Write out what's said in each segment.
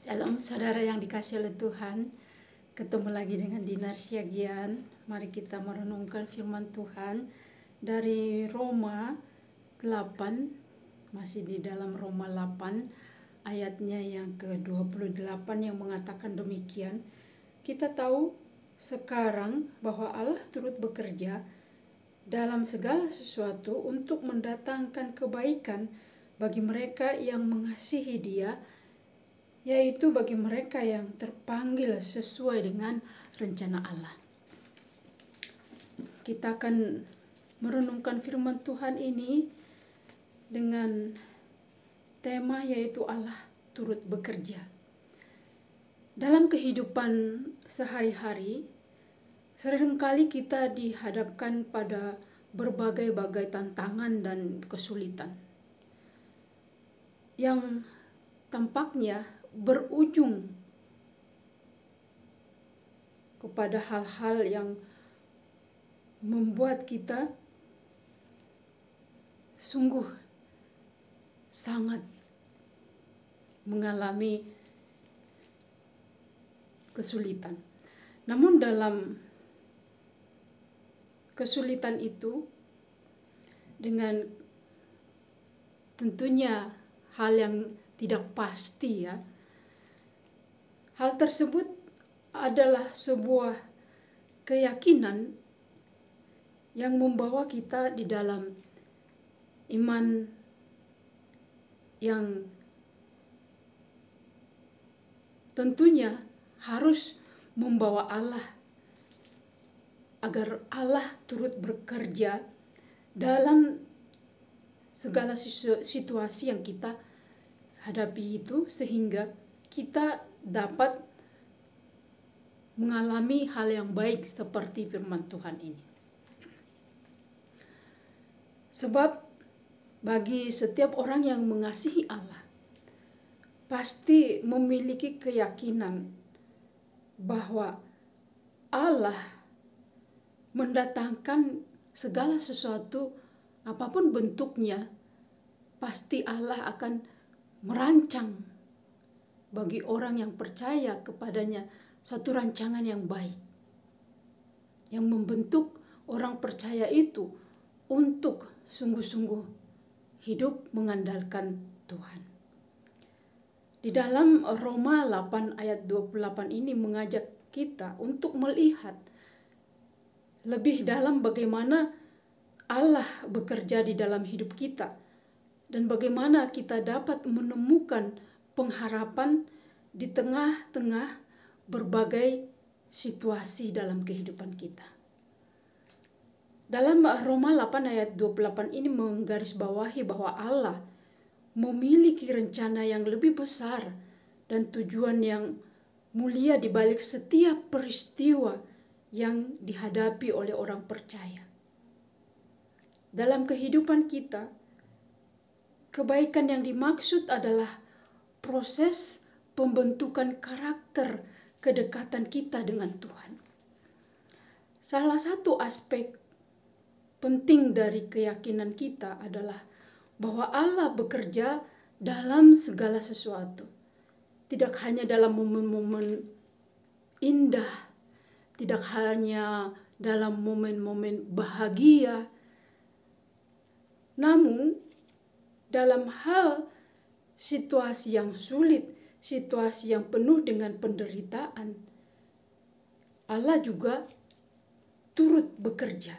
Shalom saudara yang dikasih oleh Tuhan. Ketemu lagi dengan Dinar Siagian. Mari kita merenungkan firman Tuhan dari Roma 8. Masih di dalam Roma 8 ayatnya yang ke-28 yang mengatakan demikian. Kita tahu sekarang bahwa Allah turut bekerja dalam segala sesuatu untuk mendatangkan kebaikan bagi mereka yang mengasihi Dia, yaitu bagi mereka yang terpanggil sesuai dengan rencana Allah. Kita akan merenungkan firman Tuhan ini dengan tema yaitu Allah turut bekerja. Dalam kehidupan sehari-hari, seringkali kita dihadapkan pada berbagai-bagai tantangan dan kesulitan yang tampaknya berujung kepada hal-hal yang membuat kita sungguh sangat mengalami kesulitan. Namun dalam kesulitan itu, dengan tentunya hal yang tidak pasti ya, hal tersebut adalah sebuah keyakinan yang membawa kita di dalam iman yang tentunya harus membawa Allah, agar Allah turut bekerja dalam segala situasi yang kita hadapi itu, sehingga kita dapat mengalami hal yang baik seperti firman Tuhan ini. Sebab bagi setiap orang yang mengasihi Allah, pasti memiliki keyakinan bahwa Allah mendatangkan segala sesuatu apapun bentuknya, pasti Allah akan merancang bagi orang yang percaya kepadanya satu rancangan yang baik, yang membentuk orang percaya itu untuk sungguh-sungguh hidup mengandalkan Tuhan. Di dalam Roma 8 ayat 28 ini mengajak kita untuk melihat lebih dalam bagaimana Allah bekerja di dalam hidup kita, dan bagaimana kita dapat menemukan pengharapan di tengah-tengah berbagai situasi dalam kehidupan kita. Dalam Roma 8 ayat 28 ini menggarisbawahi bahwa Allah memiliki rencana yang lebih besar dan tujuan yang mulia di balik setiap peristiwa yang dihadapi oleh orang percaya. Dalam kehidupan kita, kebaikan yang dimaksud adalah proses pembentukan karakter kedekatan kita dengan Tuhan. Salah satu aspek penting dari keyakinan kita adalah bahwa Allah bekerja dalam segala sesuatu. Tidak hanya dalam momen-momen indah, tidak hanya dalam momen-momen bahagia, namun dalam hal situasi yang sulit, situasi yang penuh dengan penderitaan, Allah juga turut bekerja.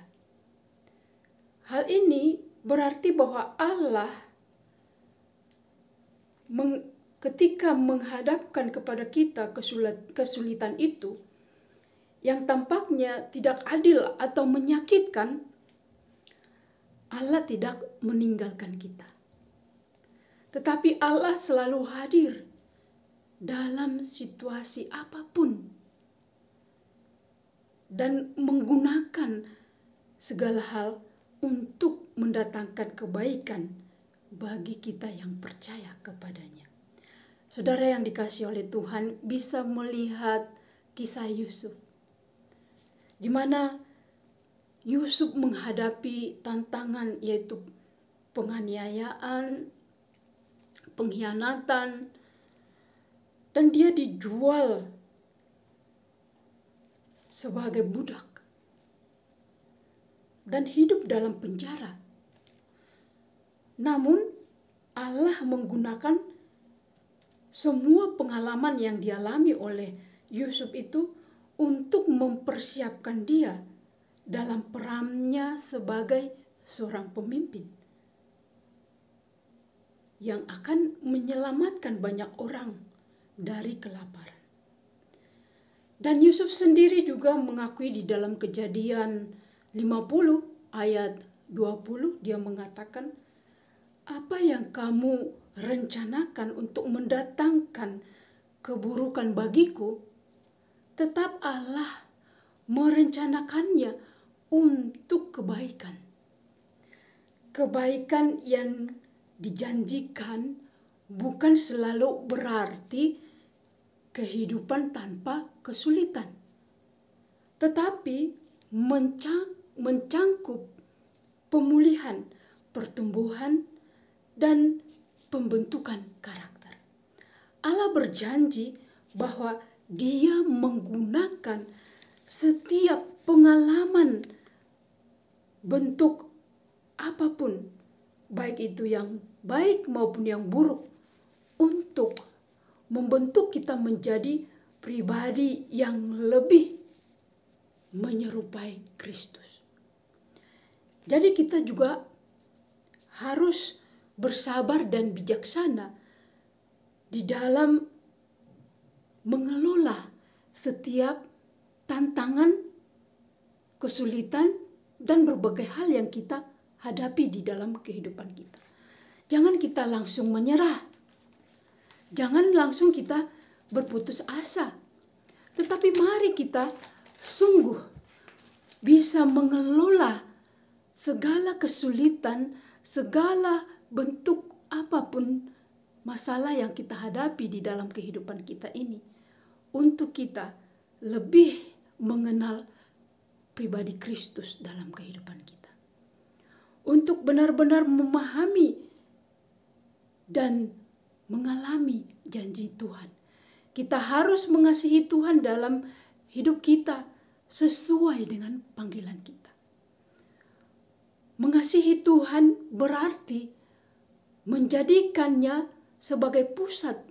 Hal ini berarti bahwa Allah ketika menghadapkan kepada kita kesulitan itu yang tampaknya tidak adil atau menyakitkan, Allah tidak meninggalkan kita. Tetapi Allah selalu hadir dalam situasi apapun dan menggunakan segala hal untuk mendatangkan kebaikan bagi kita yang percaya kepadanya. Saudara yang dikasihi oleh Tuhan bisa melihat kisah Yusuf, di mana Yusuf menghadapi tantangan yaitu penganiayaan, pengkhianatan, dan dia dijual sebagai budak dan hidup dalam penjara. Namun Allah menggunakan semua pengalaman yang dialami oleh Yusuf itu untuk mempersiapkan dia dalam perannya sebagai seorang pemimpin yang akan menyelamatkan banyak orang dari kelaparan. Dan Yusuf sendiri juga mengakui di dalam Kejadian 50 ayat 20, dia mengatakan, "Apa yang kamu rencanakan untuk mendatangkan keburukan bagiku, tetap Allah merencanakannya untuk kebaikan." Kebaikan yang dijanjikan bukan selalu berarti kehidupan tanpa kesulitan, tetapi mencangkup pemulihan, pertumbuhan, dan pembentukan karakter. Allah berjanji bahwa Dia menggunakan setiap pengalaman bentuk apapun, baik itu yang baik maupun yang buruk, untuk membentuk kita menjadi pribadi yang lebih menyerupai Kristus. Jadi kita juga harus bersabar dan bijaksana di dalam mengelola setiap tantangan, kesulitan, dan berbagai hal yang kita hadapi di dalam kehidupan kita. Jangan kita langsung menyerah. Jangan langsung kita berputus asa. Tetapi mari kita sungguh bisa mengelola segala kesulitan, segala bentuk apapun masalah yang kita hadapi di dalam kehidupan kita ini, untuk kita lebih mengenal pribadi Kristus dalam kehidupan kita. Untuk benar-benar memahami dan mengalami janji Tuhan. Kita harus mengasihi Tuhan dalam hidup kita sesuai dengan panggilan kita. Mengasihi Tuhan berarti menjadikannya sebagai pusat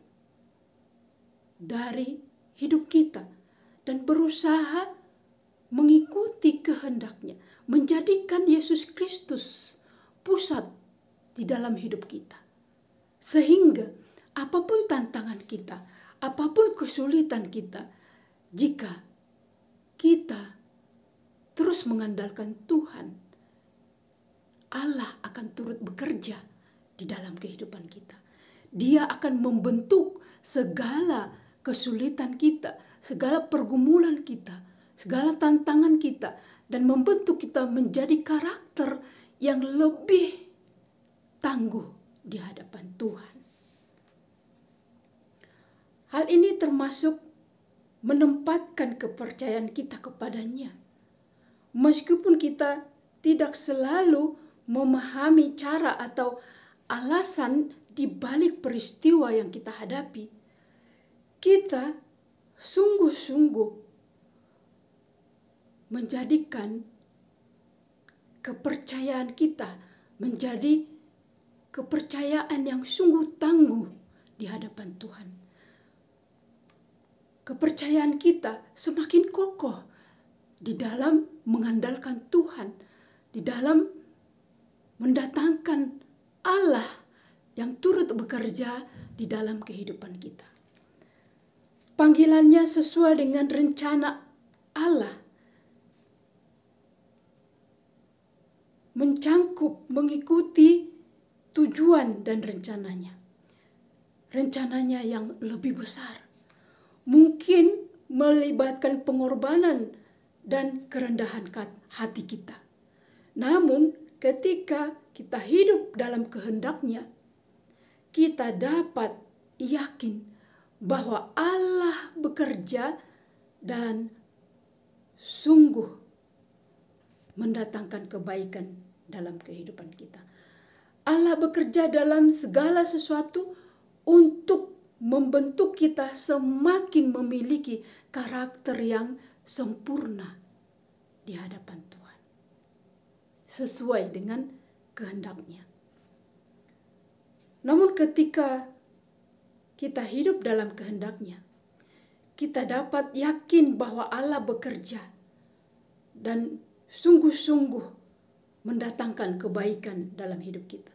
dari hidup kita dan berusaha mengikuti kehendaknya, menjadikan Yesus Kristus pusat di dalam hidup kita. Sehingga apapun tantangan kita, apapun kesulitan kita, jika kita terus mengandalkan Tuhan, Allah akan turut bekerja di dalam kehidupan kita. Dia akan membentuk segala kesulitan kita, segala pergumulan kita, segala tantangan kita, dan membentuk kita menjadi karakter yang lebih tangguh di hadapan Tuhan. Hal ini termasuk menempatkan kepercayaan kita kepadanya. Meskipun kita tidak selalu memahami cara atau alasan di balik peristiwa yang kita hadapi, kita sungguh-sungguh menjadikan kepercayaan kita menjadi kepercayaan yang sungguh tangguh di hadapan Tuhan. Kepercayaan kita semakin kokoh di dalam mengandalkan Tuhan, di dalam mendatangkan Allah yang turut bekerja di dalam kehidupan kita. Panggilannya sesuai dengan rencana Allah, mencangkup, mengikuti tujuan dan rencananya. Rencananya yang lebih besar, mungkin melibatkan pengorbanan dan kerendahan hati kita. Namun ketika kita hidup dalam kehendaknya, kita dapat yakin bahwa Allah bekerja dan sungguh mendatangkan kebaikan dalam kehidupan kita. Allah bekerja dalam segala sesuatu untuk membentuk kita semakin memiliki karakter yang sempurna di hadapan Tuhan, sesuai dengan kehendak-Nya. Namun ketika kita hidup dalam kehendak-Nya, kita dapat yakin bahwa Allah bekerja dan sungguh-sungguh mendatangkan kebaikan dalam hidup kita.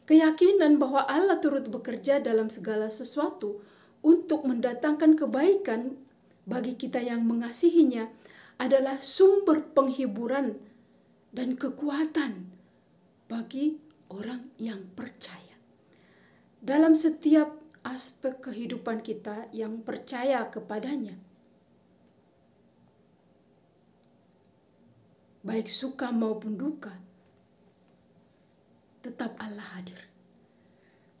Keyakinan bahwa Allah turut bekerja dalam segala sesuatu untuk mendatangkan kebaikan bagi kita yang mengasihinya adalah sumber penghiburan dan kekuatan bagi orang yang percaya. Dalam setiap aspek kehidupan kita yang percaya kepadanya, baik suka maupun duka, tetap Allah hadir.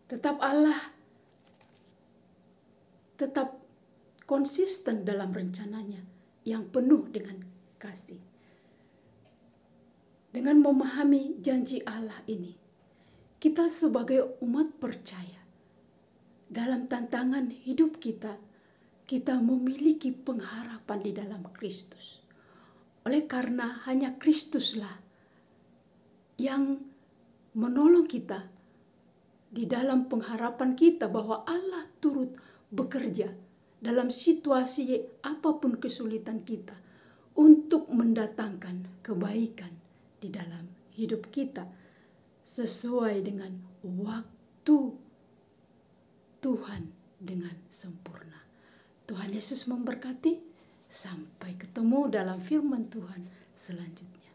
Tetap Allah tetap konsisten dalam rencananya yang penuh dengan kasih. Dengan memahami janji Allah ini, kita sebagai umat percaya dalam tantangan hidup kita, kita memiliki pengharapan di dalam Kristus. Oleh karena hanya Kristuslah yang menolong kita di dalam pengharapan kita bahwa Allah turut bekerja dalam situasi apapun kesulitan kita untuk mendatangkan kebaikan di dalam hidup kita sesuai dengan waktu Tuhan dengan sempurna. Tuhan Yesus memberkati. Sampai ketemu dalam firman Tuhan selanjutnya.